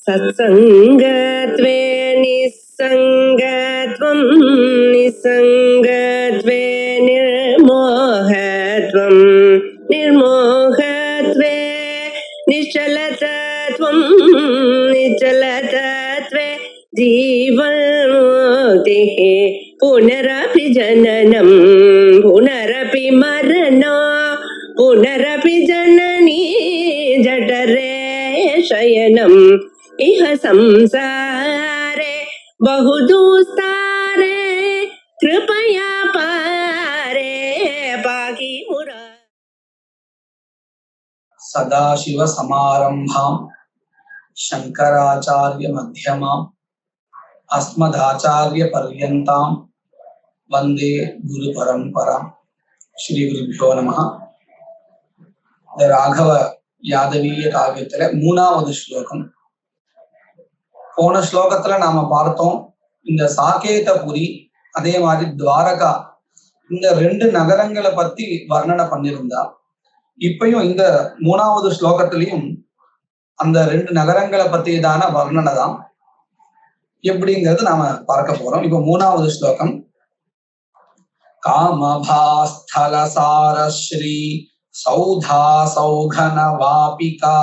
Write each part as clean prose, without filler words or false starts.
सत्सङ्गत्वे निस्सङ्गत्वं निस्सङ्गत्वे निर्मोहत्वं निर्मोहत्वे निश्चलतत्वं निश्चलतत्वे जीवन्मुक्तिः पुनरपि जननं पुनरपि मरणं पुनरपि जननी जठरे शयनम् इह संसारे बहुदुस्तारे कृपया पारे पाहि मुरा। सदाशिव समारंभां शंकराचार्य मध्यमाम् अस्मदाचार्य पर्यन्तां वंदे गुरु परंपरां। श्री गुरुभ्यो नमः. இந்த ராகவ யாதவீய காவியத்துல 3வது ஸ்லோகம். போன ஸ்லோகத்துல நாம பார்த்தோம், இந்த சாகேதபுரி அதே மாதிரி துவாரகா இந்த 2 நகரங்களை பத்தி வர்ணனை பண்ணியிருந்தா. இப்பயும் இந்த 3வது ஸ்லோகத்திலையும் அந்த 2 நகரங்களை பத்தியதான வர்ணனை தான். எப்படிங்கிறது நாம பார்க்க போறோம். இப்ப 3வது ஸ்லோகம். காமபாஸ்தல சாரஸ்ரீ சௌதா சௌகன வாபிகா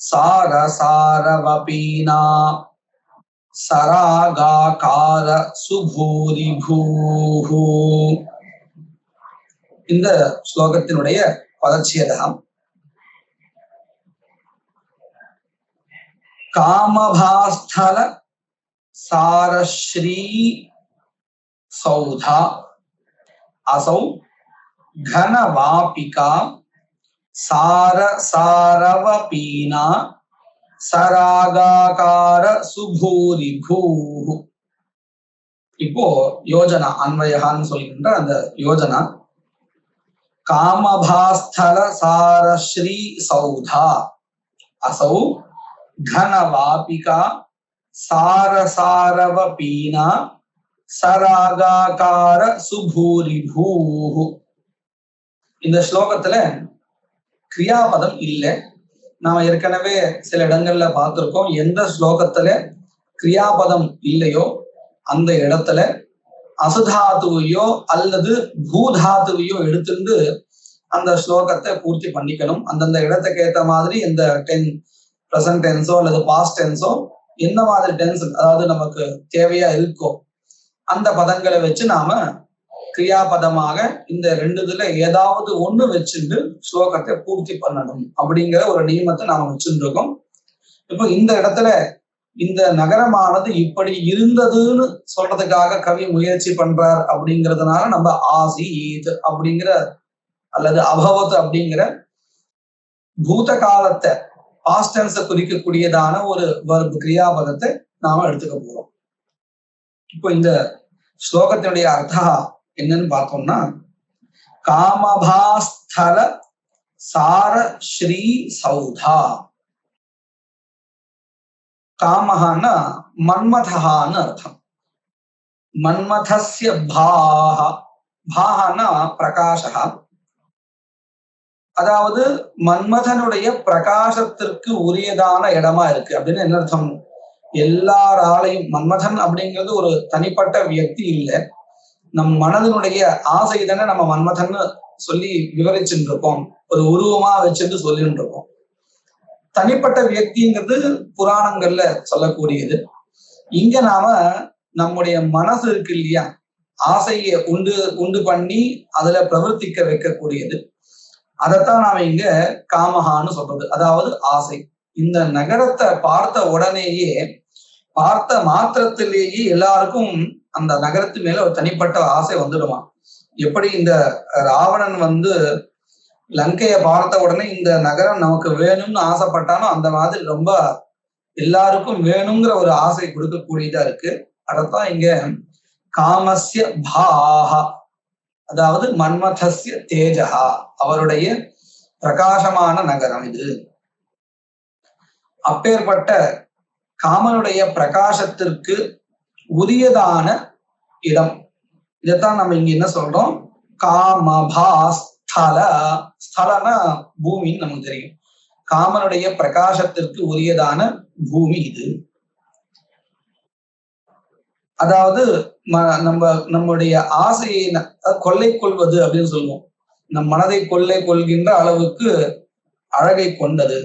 சார சாரவபீனா சராகாகார சுபூரி பூஹு. இந்த ஸ்லோகத்தினுடைய பதச்சேதம். காமபாஸ்தல சாரஸ்ரீ சௌதா असौ घनवापिका सार सारवपीना सरागाकार सुभूरि भूः. இப்போ யோஜனா அன்வயகான்னு சொல்கின்ற அந்த யோஜனா. காமபாஸ்தல சாரஸ்ரீ சௌதா असौ घनवापिका सार सारवपीना சராகாகார சுபூரி பூஹு. இந்த ஸ்லோகத்துல கிரியாபதம் இல்லை. நாம ஏற்கனவே சில இடங்கள்ல பார்த்திருக்கோம். எந்த ஸ்லோகத்துல கிரியாபதம் இல்லையோ அந்த இடத்துல அசுதாத்துவையோ அல்லது பூதாத்துவையோ எடுத்துட்டு அந்த ஸ்லோகத்தை பூர்த்தி பண்ணிக்கணும். அந்தந்த இடத்துக்கு ஏற்ற மாதிரி இந்த ப்ரெசன்ட் டென்ஸோ அல்லது பாஸ்ட் டென்ஸோ என்ன மாதிரி டென்ஸ் அதாவது நமக்கு தேவையா இருக்கோ அந்த பதங்களை வச்சு நாம கிரியாபதமாக இந்த 2 ஏதாவது ஒண்ணு வச்சுட்டு ஸ்லோகத்தை பூர்த்தி பண்ணணும் அப்படிங்கிற ஒரு நியமத்தை நாம வச்சுட்டு இருக்கோம். இப்போ இந்த இடத்துல இந்த நகரமானது இப்படி இருந்ததுன்னு சொல்றதுக்காக கவி முயற்சி பண்றார். அப்படிங்கிறதுனால நம்ம ஆசீத் அப்படிங்கிற அல்லது அபவத் அப்படிங்கிற பூத காலத்தை பாஸ்ட் டென்ஸை குறிக்கக்கூடியதான ஒரு வர்பு கிரியாபதத்தை நாம எடுத்துக்க போறோம். இப்போ இந்த ஸ்லோகத்தினுடைய அர்த்தா என்னன்னு பார்த்தோம்னா, காமபாஸ்தல சார ஸ்ரீ சௌதா. காமஹான்னா மன்மதஹான்னு அர்த்தம். மன்மதஸ்ய பாஹ, பாஹனா பிரகாஷா. அதாவது மன்மதனுடைய பிரகாசத்திற்கு உரியதான இடமா இருக்கு அப்படின்னு என்ன அர்த்தம்? எல்லாராலையும் மன்மதன் அப்படிங்கிறது ஒரு தனிப்பட்ட வியக்தி இல்லை. நம் மனதனுடைய ஆசை தானே நம்ம மன்மதன் சொல்லி விவரிச்சுட்டு இருக்கோம், ஒரு உருவமா வச்சுட்டு சொல்லிட்டு இருக்கோம். தனிப்பட்ட வியக்திங்கிறது புராணங்கள்ல சொல்லக்கூடியது. இங்க நாம நம்முடைய மனசு இருக்கு இல்லையா, ஆசையை உண்டு பண்ணி அதுல பிரவர்த்திக்க வைக்கக்கூடியது. அதைத்தான் நாம இங்க காமஹான்னு சொல்றது, அதாவது ஆசை. இந்த நகரத்தை பார்த்த உடனேயே, பார்த்த மாத்திரத்திலேயே எல்லாருக்கும் அந்த நகரத்து மேல ஒரு தனிப்பட்ட ஆசை வந்துடுமா. எப்படி இந்த ராவணன் லங்கைய பார்த்த உடனே இந்த நகரம் நமக்கு வேணும்னு ஆசைப்பட்டானோ அந்த மாதிரி ரொம்ப எல்லாருக்கும் வேணுங்கிற ஒரு ஆசை கொடுக்கக்கூடியதா இருக்கு. அதத்தான் இங்க காமஸ்ய பாஹா, அதாவது மன்மதஸ்ய தேஜஹா, அவருடைய பிரகாசமான நகரம் இது. அப்பேற்பட்ட காமனுடைய பிரகாசத்திற்கு உரியதான இடம். இதைத்தான் நம்ம இங்க என்ன சொல்றோம், காமபாஸ்தல. ஸ்தலனா பூமின்னு நமக்கு தெரியும். காமனுடைய பிரகாசத்திற்கு உரியதான பூமி இது. அதாவது நம்முடைய ஆசையை கொள்ளை கொள்வது அப்படின்னு சொல்லுவோம். நம் மனதை கொள்ளை கொள்கின்ற அளவுக்கு அழகை கொண்டது.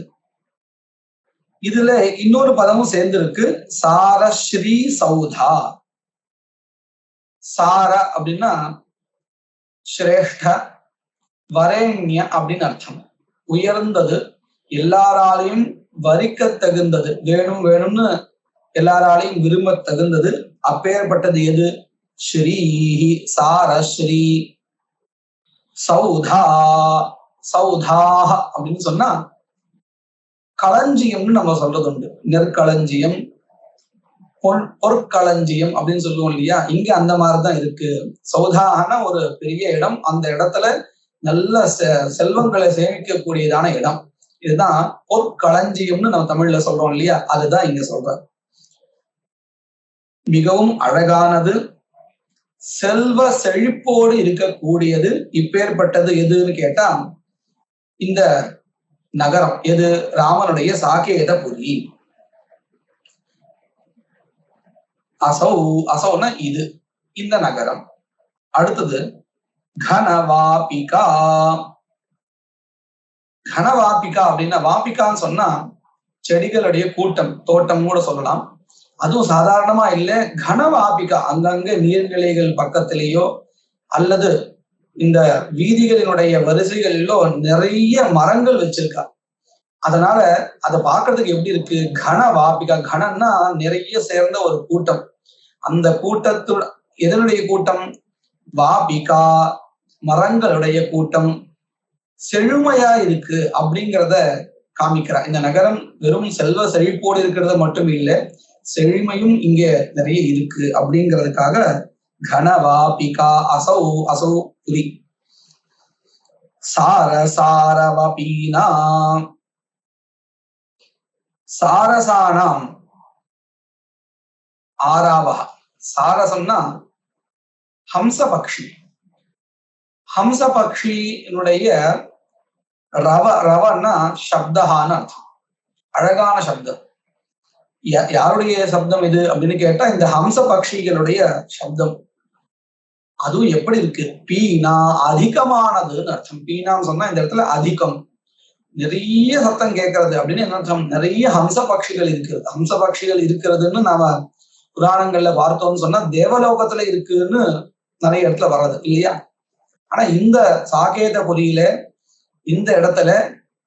இதுல இன்னொரு பதமும் சேர்ந்திருக்கு, சாரஸ்ரீ சௌதா. சார அப்படின்னா ஸ்ரேஷ்ட, வரேண்ய அப்படின்னு அர்த்தம். உயர்ந்தது, எல்லாராலையும் வரிக்க தகுந்தது, வேணும் வேணும்னு எல்லாராலையும் விரும்ப தகுந்தது. அப்பேற்பட்டது எது? ஸ்ரீ, சாரஸ்ரீ சௌதா. சௌதாக அப்படின்னு சொன்னா களஞ்சியம்னு நம்ம சொல்றது உண்டு. நெற்களஞ்சியம், பொற்களஞ்சியம் அப்படின்னு சொல்லுவோம் இல்லையா? இங்க அந்த மாதிரிதான் இருக்கு. சௌதாகனா ஒரு பெரிய இடம், அந்த இடத்துல நல்ல செல்வங்களை சேமிக்கக்கூடியதான இடம். இதுதான் பொற்களஞ்சியம்னு நம்ம தமிழ்ல சொல்றோம் இல்லையா? அதுதான் இங்க சொல்ற. மிகவும் அழகானது, செல்வ செழிப்போடு இருக்கக்கூடியது. இப்பேற்பட்டது எதுன்னு கேட்டா இந்த நகரம். எது? ராமனுடைய சாகேதபுரி. அசௌ, அசௌனா இது, இந்த நகரம். அடுத்தது கனவாபிகா. கனவாபிகா அப்படின்னா, வாபிகான்னு சொன்னா செடிகளுடைய கூட்டம், தோட்டம் கூட சொல்லலாம். அதுவும் சாதாரணமா இல்ல, கனவாபிகா. அங்கங்க நீர்நிலைகள் பக்கத்திலேயோ அல்லது இந்த வீதிகளினுடைய வரிசைகளிலோ நிறைய மரங்கள் வச்சிருக்கா. அதனால அதை பார்க்கறதுக்கு எப்படி இருக்கு? கனவாபிகா. கனன்னா நிறைய சேர்ந்த ஒரு கூட்டம். அந்த எதனுடைய கூட்டம்? வாபிகா, மரங்களுடைய கூட்டம். செழுமையா இருக்கு அப்படிங்கிறத காமிக்கிறா. இந்த நகரம் வெறும் செல்வ செழிப்போடு இருக்கிறது மட்டும் இல்லை, செழுமையும் இங்க நிறைய இருக்கு அப்படிங்கிறதுக்காக கனவாபிகா. அசௌ, அசௌ புரி. சார சாரவபீனா. சாரசானாம் ஆராவஹ. சாரசம்னா ஹம்ச பக்ஷி. ஹம்ச பக்ஷியினுடைய ரவ, ரவன்னா சப்தஹான்னு அர்த்தம், அழகான சப்தம். யாருடைய சப்தம் இது அப்படின்னு கேட்டா இந்த ஹம்ச பக்ஷிகளுடைய சப்தம். அதுவும் எப்படி இருக்கு? பீனா, அதிகமானதுன்னு அர்த்தம். பீனான்னு சொன்னா இந்த இடத்துல அதிகம், நிறைய சத்தம் கேட்கறது அப்படின்னு என்ன அர்த்தம்? நிறைய ஹம்ச பக்ஷிகள் இருக்கிறது. ஹம்ச பக்ஷிகள் இருக்கிறதுன்னு நாம புராணங்கள்ல பார்த்தோம்னு சொன்னா தேவலோகத்துல இருக்குன்னு நிறைய இடத்துல வர்றது இல்லையா? ஆனா இந்த சாகேதபுரியில இந்த இடத்துல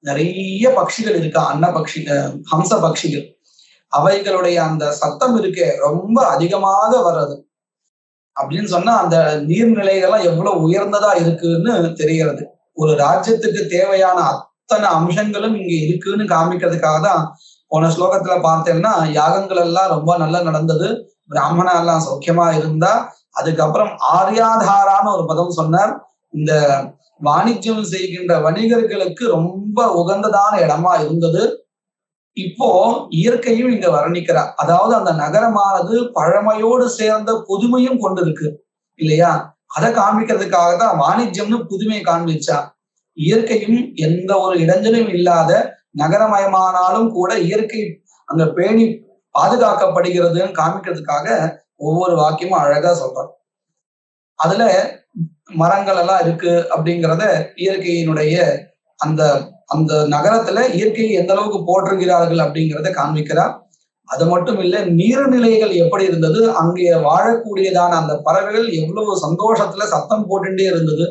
நிறைய பட்சிகள் இருக்கா, அன்ன பக்ஷி, ஹம்ச பக்ஷிகள். அவைகளுடைய அந்த சத்தம் இருக்கே ரொம்ப அதிகமாக வர்றது அப்படின்னு சொன்னா அந்த நீர்நிலைகள்லாம் எவ்வளவு உயர்ந்ததா இருக்குன்னு தெரிகிறது. ஒரு ராஜ்யத்துக்கு தேவையான அத்தனை அம்சங்களும் இங்க இருக்குன்னு காமிக்கிறதுக்காக தான் போன ஸ்லோகத்துல பார்த்தேன்னா யாகங்கள் எல்லாம் ரொம்ப நல்லா நடந்தது, பிராமணா எல்லாம் சௌக்கியமா இருந்தா. அதுக்கப்புறம் ஆரியாதாரான்னு ஒரு பதம் சொன்னார். இந்த வாணிஜ்யம் செய்கின்ற வணிகர்களுக்கு ரொம்ப உகந்ததான இடமா இருந்தது. இப்போ இயற்கையும் இங்க வர்ணிக்கிறா. அதாவது அந்த நகரமானது பழமையோடு சேர்ந்த புதுமையும் கொண்டு இருக்கு இல்லையா? அதை காமிக்கிறதுக்காக தான் வாணிஜ்யம்னு புதுமையை காண்பிச்சா. இயற்கையும் எந்த ஒரு இடைஞ்சலும் இல்லாத நகரமயமானாலும் கூட இயற்கை அங்க பேணி பாதுகாக்கப்படுகிறதுன்னு காமிக்கிறதுக்காக ஒவ்வொரு வாக்கியமும் அழகா சொல்றார். அதுல மரங்கள் எல்லாம் இருக்கு அப்படிங்கிறத இயற்கையினுடைய அந்த அந்த நகரத்துல இயற்கையை எந்த அளவுக்கு போற்றுகிறார்கள் அப்படிங்கிறத காண்பிக்கிறார். அது மட்டும் இல்ல, நீர்நிலைகள் எப்படி இருந்தது, அங்கே வாழக்கூடியதான அந்த பறவைகள் எவ்வளவு சந்தோஷத்துல சத்தம் போட்டுட்டே இருந்தது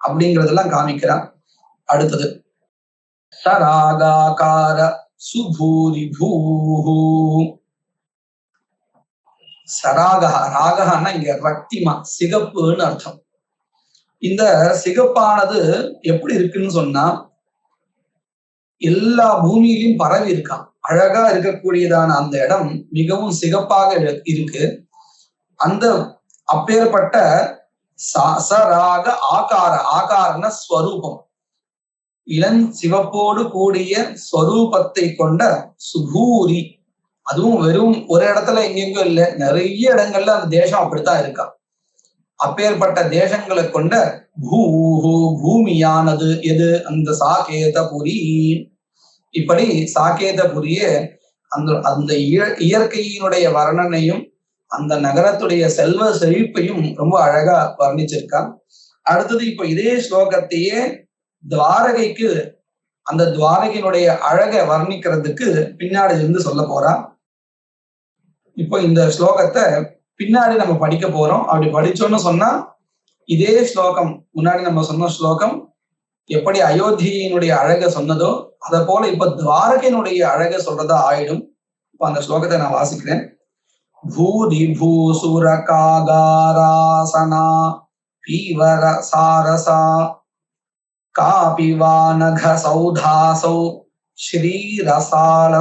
அப்படிங்கறதெல்லாம் காமிக்கிறார். அடுத்தது சராகாகார சுபூரி பூஹு. சராகா, ராகன்னா இங்க ரக்திமா, சிகப்புன்னு அர்த்தம். இந்த சிகப்பானது எப்படி இருக்குன்னு சொன்னா எல்லா பூமியிலும் பரவி இருக்கான். அழகா இருக்கக்கூடியதான அந்த இடம் மிகவும் சிகப்பாக இருக்கு. அந்த அப்பேற்பட்ட சராக ஆகார, ஆகாரன ஸ்வரூபம், இளம் சிவப்போடு கூடிய ஸ்வரூபத்தை கொண்ட சுபூரி. அதுவும் வெறும் ஒரு இடத்துல எங்கெங்கோ இல்லை, நிறைய இடங்கள்ல அந்த தேசம் அப்படித்தான் இருக்கா. அப்பேற்பட்ட தேசங்களை கொண்ட பூஹு, பூமியானது எது? அந்த சாகேதபுரி. இப்படி சாகேதபுரிய அந்த அந்த இயற்கையினுடைய வர்ணனையும் அந்த நகரத்துடைய செல்வ செழிப்பையும் ரொம்ப அழகா வர்ணிச்சிருக்கான். அடுத்தது இப்ப இதே ஸ்லோகத்தையே துவாரகைக்கு, அந்த துவாரகையினுடைய அழகை வர்ணிக்கிறதுக்கு பின்னாடி இருந்து சொல்ல போறான். இப்போ இந்த ஸ்லோகத்தை பின்னாடி நம்ம படிக்க போறோம். அப்படி படிச்சோன்னு சொன்னா இதே ஸ்லோகம், முன்னாடி நம்ம சொன்ன ஸ்லோகம் எப்படி அயோத்தியினுடைய அழகை சொன்னதோ அதை போல இப்ப துவாரகையினுடைய அழகை சொல்றதா ஆயிடும். இப்ப அந்த ஸ்லோகத்தை நான் வாசிக்கிறேன். பூதி பூசுர காகாராசனா பீவர சாரசா காபிவானக சௌதாசௌ ஸ்ரீரசாலஸ்தபாமகா.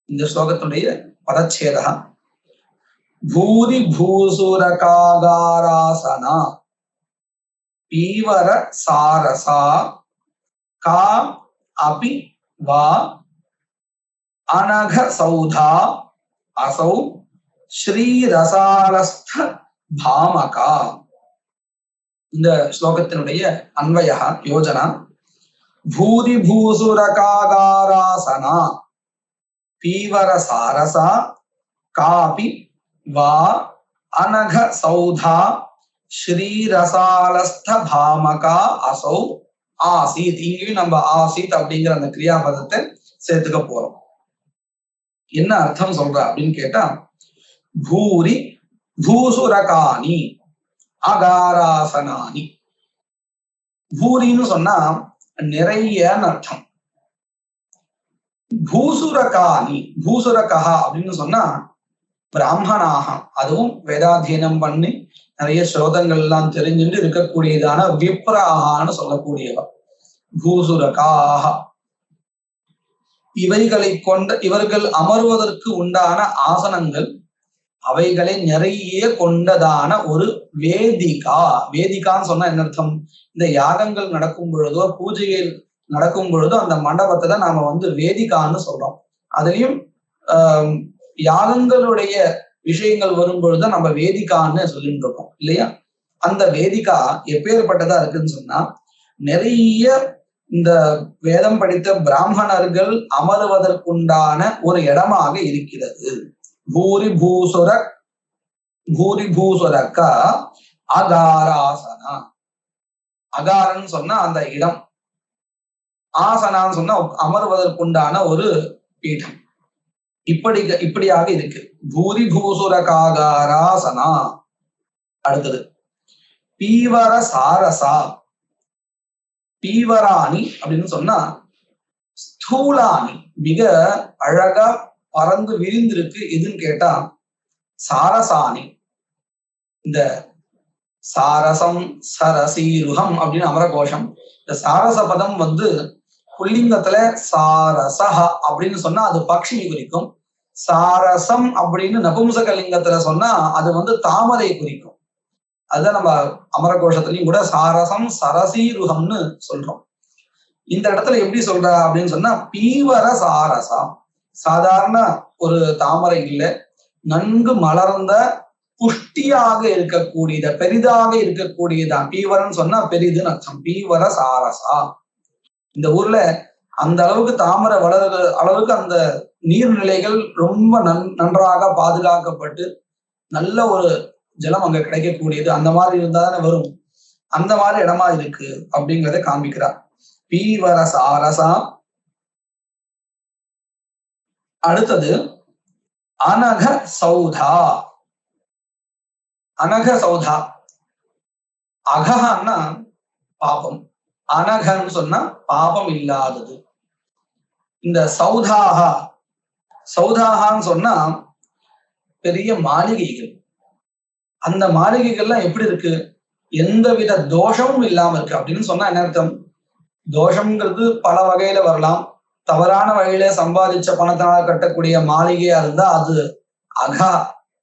இந்த ஸ்லோகத்துடைய பதச்சேதா பூதி பூசுர காகாராசனா பீவர சாரசா கா அபி வா அனக சௌதா அசௌ ஸ்ரீரசாலஸ்த பாமகா. இந்த ஸ்லோகத்தினுடைய அன்வய யோஜனா பூதி பூசுர காகாராசனா பீவர சாரசா காபி வா அனக சௌதா ஸ்ரீரசாலஸ்த பாமகா அசௌ ஆசீத். இங்கேயும் நம்ம ஆசீத் அப்படிங்கிற அந்த கிரியாபதத்தை சேர்த்துக்க போறோம். என்ன அர்த்தம் சொல்ற அப்படின்னு கேட்டா, பூரி பூசுரகாணி அகாராசனானி. பூரின்னு சொன்னா நிறையன்னு அர்த்தம். பூசுரகாணி, பூசுரகா அப்படின்னு சொன்னா பிராமணாக, அதுவும் வேதாத்தியனம் பண்ணி நிறைய ஸ்ரோதங்கள் எல்லாம் தெரிஞ்சுட்டு இருக்கக்கூடியதான விப்ராகான்னு சொல்லக்கூடியவர் பூசுரகாக. இவைகளை கொண்ட இவர்கள் அமர்வதற்கு உண்டான ஆசனங்கள் அவைகளை நிறைய கொண்டதான ஒரு வேதிகா. வேதிகான்னு சொன்னா என்ன அர்த்தம்? இந்த யாகங்கள் நடக்கும் பொழுதோ பூஜைகள் நடக்கும் பொழுதோ அந்த மண்டபத்தை தான் நாம வேதிகான்னு சொல்றோம். அதுலயும் யாகங்களுடைய விஷயங்கள் வரும் பொழுதுதான் நம்ம வேதிகான்னு சொல்லிட்டு இருக்கோம் இல்லையா? அந்த வேதிகா எப்பேற்பட்டதா இருக்குன்னு சொன்னா நிறைய இந்த வேதம் படித்த பிராமணர்கள் அமருவதற்குண்டான ஒரு இடமாக இருக்கிறது. பூரி பூசுரக்கா அகாராசனா. அகாரன்னு சொன்னா அந்த இடம், ஆசனான்னு சொன்னா அமர்வதற்குண்டான ஒரு பீடம். இப்படியாக இருக்கு. பூரி பூசுரகாகாராசனா. அடுத்தது பீவர சாரசா. பீவராணி அப்படின்னு சொன்னா ஸ்தூலாணி, மிக அழகா பறந்து விரிந்திருக்கு. எதுன்னு கேட்டா சாரசாணி. இந்த சாரசம் சரசீருகம் அப்படின்னு அமரகோஷம். இந்த சாரச பதம் புல்லிங்கத்துல சாரசஹ அப்படின்னு சொன்னா அது பக்ஷியை குறிக்கும். சாரசம் அப்படின்னு நபும்சகலிங்கத்துல சொன்னா அது தாமரை குறிக்கும். அதுதான் நம்ம அமரகோஷத்துலயும் கூட சாரசம் சரசீருகம்னு சொல்றோம். இந்த இடத்துல எப்படி சொல்ற அப்படின்னு சொன்னா பீவர சாரசா. சாதாரண ஒரு தாமரை இல்லை, நன்கு மலர்ந்த புஷ்டியாக இருக்கக்கூடியத, பெரிதாக இருக்கக்கூடியதான். பீவரன்னு சொன்னா பெரிதுன்னு அர்த்தம். பீவர சாரசா. இந்த ஊர்ல அந்த அளவுக்கு தாமரை வளர்கிற அளவுக்கு அந்த நீர்நிலைகள் ரொம்ப நன்றாக பாதுகாக்கப்பட்டு நல்ல ஒரு ஜலம் அங்க கிடைக்கக்கூடியது. அந்த மாதிரி இருந்தாதானே வரும். அந்த மாதிரி இடமா இருக்கு அப்படிங்கிறத காண்பிக்கிறார். பீவர சாரசா. அடுத்தது அனக சௌதா. அனக சௌதா. அகன்னா பாபம், அனகன்னு சொன்னா பாபம் இல்லாதது. இந்த சௌதாகா, சௌதாகான்னு சொன்னா பெரிய மாளிகைகள். அந்த மாளிகைகள்லாம் எப்படி இருக்கு? எந்தவித தோஷமும் இல்லாம இருக்கு. அப்படின்னு சொன்னா என்ன அர்த்தம்? தோஷம்ங்கிறது பல வகையில வரலாம். தவறான வழியில சம்பாதிச்ச பணத்தினால கட்டக்கூடிய மாளிகையா இருந்தா அது அகா,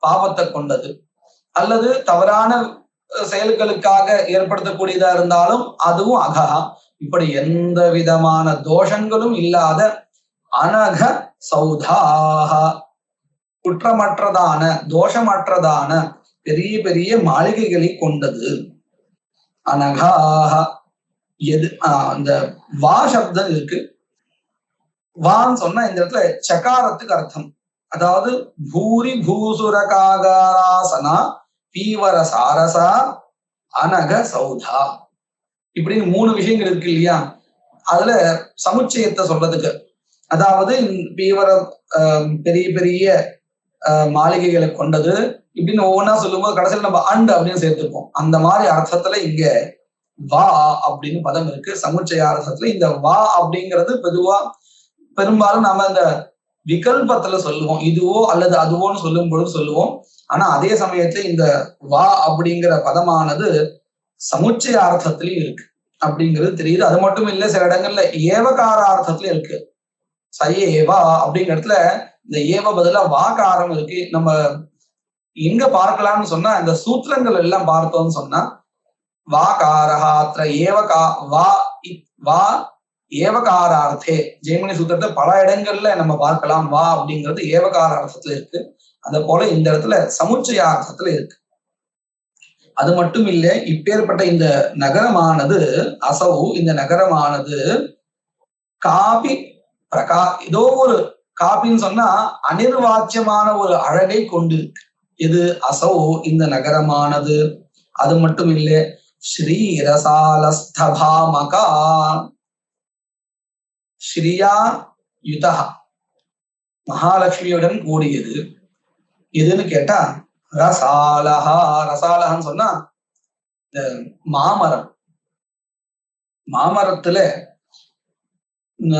பாவத்தை கொண்டது. அல்லது தவறான செயல்களுக்காக ஏற்படுத்தக்கூடியதா இருந்தாலும் அதுவும் அகா. இப்படி எந்த விதமான தோஷங்களும் இல்லாத அனக சௌதாக, குற்றமற்றதான தோஷமற்றதான பெரிய பெரிய மாளிகைகளை கொண்டது. அனகாக. எது அந்த வா சப்தம் இருக்கு. வான்னு சொன்னா இந்த இடத்துல சகாரத்துக்கு அர்த்தம். அதாவது பூரி பூசுரகாகாராசனா பீவர சாரசா அனக சௌதா இப்படின்னு 3 விஷயங்கள் இருக்கு இல்லையா? அதுல சமுச்சயத்தை சொல்றதுக்கு, அதாவது பீவர பெரிய பெரிய மாளிகைகளை கொண்டது இப்படின்னு ஒவ்வொன்னா சொல்லும்போது கடைசியில் நம்ம அண்ட் அப்படின்னு சேர்த்துப்போம். அந்த மாதிரி அர்த்தத்துல இங்க வா அப்படின்னு பதம் இருக்கு. சமுச்சய அர்த்தத்துல இந்த வா அப்படிங்கிறது பெரும்பாலும் நாம இந்த விகல்பத்துல சொல்லுவோம், இதுவோ அல்லது அதுவோன்னு சொல்லும் பொழுது சொல்லுவோம். ஆனா அதே சமயத்துல இந்த வா அப்படிங்கிற பதமானது சமுச்சய அர்த்தத்திலயும் இருக்கு அப்படிங்கிறது தெரியுது. அது மட்டும் இல்ல, சில இடங்கள்ல ஏவகார அர்த்தத்துல இருக்கு. சயேவா அப்படிங்கிற இடத்துல இந்த ஏவ பதிலா வாகாரம் இருக்கு. நம்ம எங்க பார்க்கலாம்னு சொன்னா இந்த சூத்திரங்கள் எல்லாம் பார்த்தோம்னு சொன்னா வாகாரஹாத்திர ஏவகா வா ஏவகாரார்த்தே ஜெய்மினி சூத்திரத்தை பல இடங்கள்ல நம்ம பார்க்கலாம். வா அப்படிங்கிறது ஏவகார அர்த்தத்துல இருக்கு. அத போல இந்த இடத்துல சமுச்சய அர்த்தத்துல இருக்கு. அது மட்டும் இல்ல, இப்பேற்பட்ட இந்த நகரமானது அசவு, இந்த நகரமானது காபி பிரகா ஏதோ ஒரு காபின்னு சொன்னா அனிர்வாச்சியமான ஒரு அழகை கொண்டு இருக்கு. இது அசவு இந்த நகரமானது. அது மட்டும் இல்ல, ஸ்ரீரசாலஸ்தபாமகா ஸ்ரீயா யுதா மகாலட்சுமியுடன் கூடியது. எதுன்னு கேட்டா ரசாலஹா. ரசாலஹான்னு சொன்னா இந்த மாமரத்துல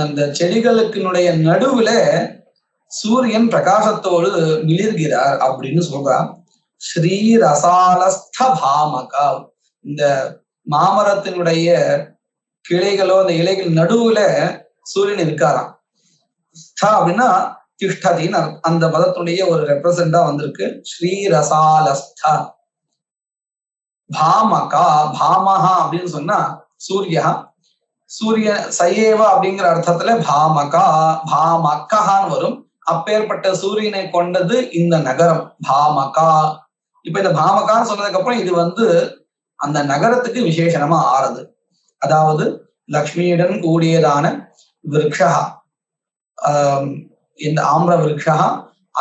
அந்த செடிகளுக்கினுடைய நடுவுல சூரியன் பிரகாசத்தோடு மிளிர்கிறார் அப்படின்னு சொல்றான். ஸ்ரீ ரசாலஸ்தபாமகா. இந்த மாமரத்தினுடைய கிளைகளோ அந்த இலைகள் நடுவுல சூரியன் இருக்காராம். அப்படின்னா திஷ்டதின்னு அந்த பதத்துடைய ஒரு ரெப்ரசண்டா வந்திருக்கு. ஸ்ரீ ரசாலஸ்த பாமகா. பாமகா அப்படின்னு சொன்னா சூர்யா. சூரிய சயேவா அப்படிங்கிற அர்த்தத்துல பாமகா பாமக்கான்னு வரும். அப்பேற்பட்ட சூரியனை கொண்டது இந்த நகரம் பாமகா. இப்ப இந்த பாமகான்னு சொன்னதுக்கு அப்புறம் இது அந்த நகரத்துக்கு விசேஷணமா ஆறுது. அதாவது லக்ஷ்மியுடன் கூடியதான விருக்ஷா, இந்த ஆம்ர விருக்ஷா,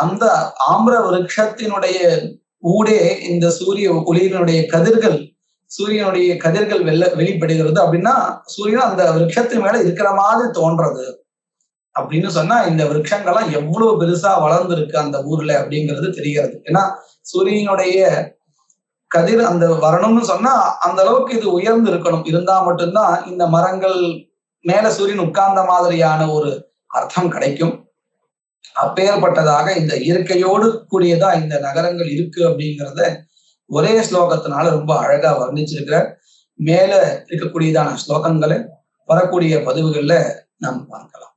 அந்த ஆம்ர விருட்சத்தினுடைய ஊடே இந்த சூரிய ஒளியினுடைய கதிர்கள், சூரியனுடைய கதிர்கள் வெளிப்படுகிறது. அப்படின்னா சூரியன் அந்த விருட்சத்தின் மேல இருக்கிற மாதிரி தோன்றது அப்படின்னு சொன்னா இந்த விருட்சங்கள்லாம் எவ்வளவு பெருசா வளர்ந்துருக்கு அந்த ஊர்ல அப்படிங்கிறது தெரிகிறது. ஏன்னா சூரியனுடைய கதிர் அந்த வரணும்னு சொன்னா அந்த அளவுக்கு இது உயர்ந்து இருக்கணும். இருந்தா மட்டும்தான் இந்த மரங்கள் மேல சூரியன் உட்கார்ந்த மாதிரியான ஒரு அர்த்தம் கிடைக்கும். அப்பேற்பட்டதாக இந்த இயற்கையோடு கூடியதா இந்த நகரங்கள் இருக்கு அப்படிங்கிறத ஒரே ஸ்லோகத்தினால ரொம்ப அழகா வர்ணிச்சிருக்கிற. மேல இருக்கக்கூடியதான ஸ்லோகங்களை வரக்கூடிய பதிவுகள்ல நாம் பார்க்கலாம்.